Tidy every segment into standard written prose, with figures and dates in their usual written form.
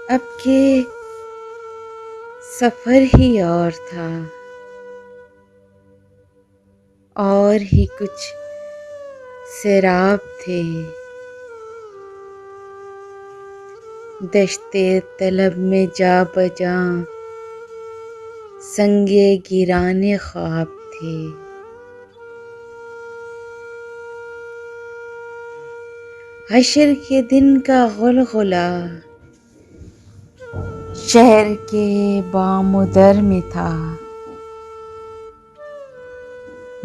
अब के सफर ही और था, और ही कुछ सैराब थे। दश्ते तलब में जा बजा संगे गिराने ख्वाब थे। हशर के दिन का गुलगुला शहर के बामुदर में था।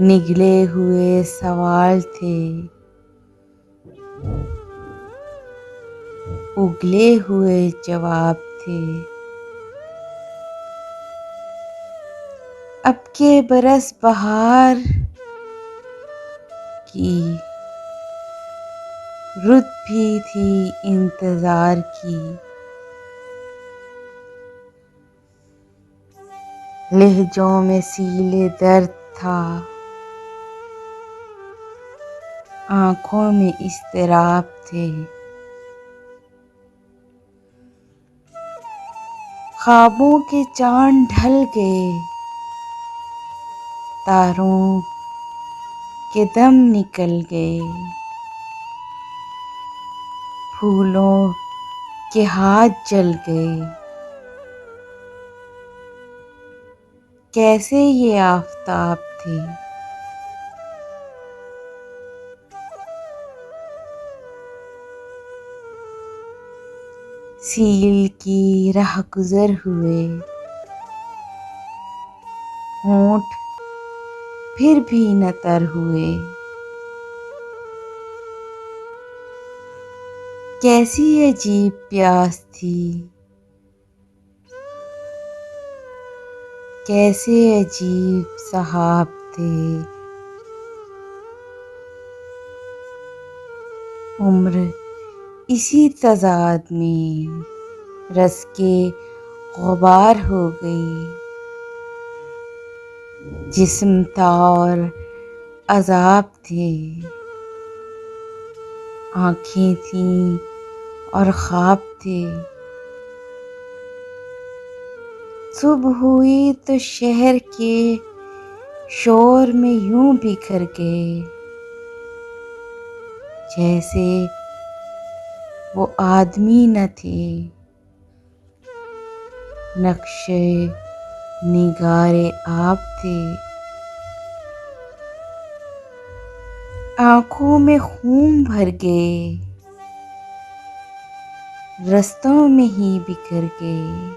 निगले हुए सवाल थे, उगले हुए जवाब थे। अब के बरस बहार की रुत भी थी इंतजार की। लहजों में सीले दर्द था, आंखों में इज़्तिराब थे। ख्वाबों के चांद ढल गए, तारों के दम निकल गए। फूलों के हाथ जल गए। कैसे ये आफताब थे। सील की राह गुजर हुए, होंठ फिर भी न तर हुए। कैसी अजीब प्यास थी, कैसे अजीब सहाब थे। उम्र इसी तज़ाद में रस के गुबार हो गई। जिस्म था और अज़ाब थे, आँखें थीं और ख्वाब थे। सुबह हुई तो शहर के शोर में यूं बिखर गए, जैसे वो आदमी न थे। नक्शे निगारे आप थे। आंखों में खून भर गए, रस्तों में ही बिखर गए।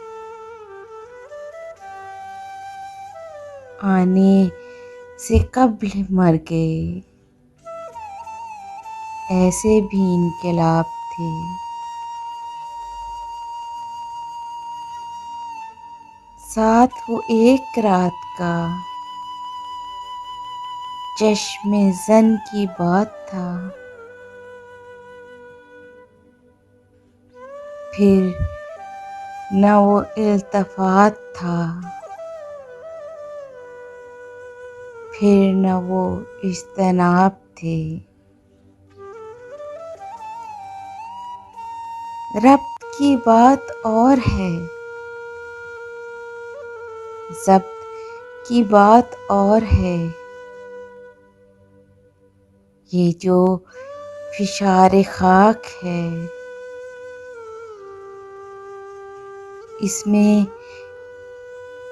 आने से कब्ल मर गए, ऐसे भी इनकलाब थे। साथ वो एक रात का चश्मे जन की बात था। फिर न वो इल्तफात था, फिर न वो इज्तनाब थे। रब्त की बात और है, ज़ब्त की बात और है। ये जो फिशारे खाक है, इसमें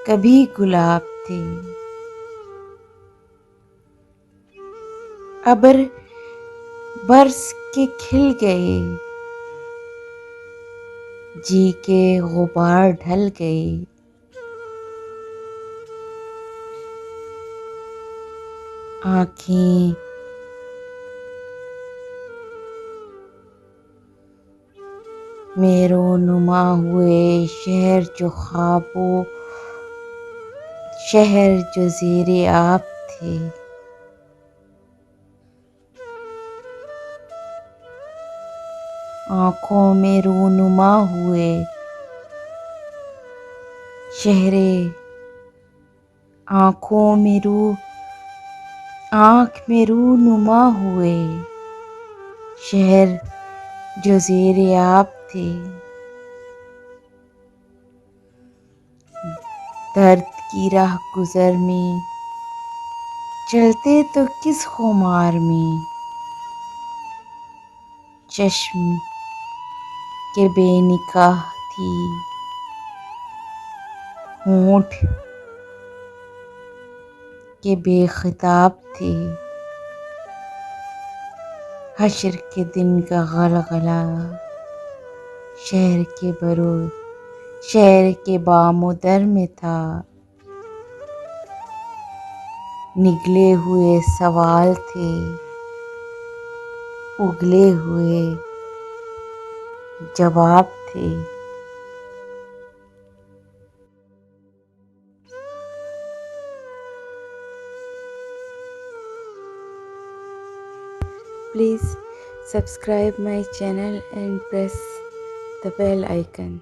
कभी गुलाब थे। अबर बरस के खिल गए, जी के गुबार ढल गए। आँखें में रोनुमा हुए शहर जो ज़ेरे आब थे। आँखों में रोनुमा हुए शहरे आँख में रूनुमा हुए शहर जो ज़ेरे आब थे। दर्द की राह गुजर में चलते तो किस खुमार में, चश्म के बेनिकाह थी, होंठ के बेखिताब थे, हश्र के दिन का गलगला शहर के बामुदर में था। निगले हुए सवाल थे, उगले हुए जवाब थे। Please subscribe my channel and press the bell icon.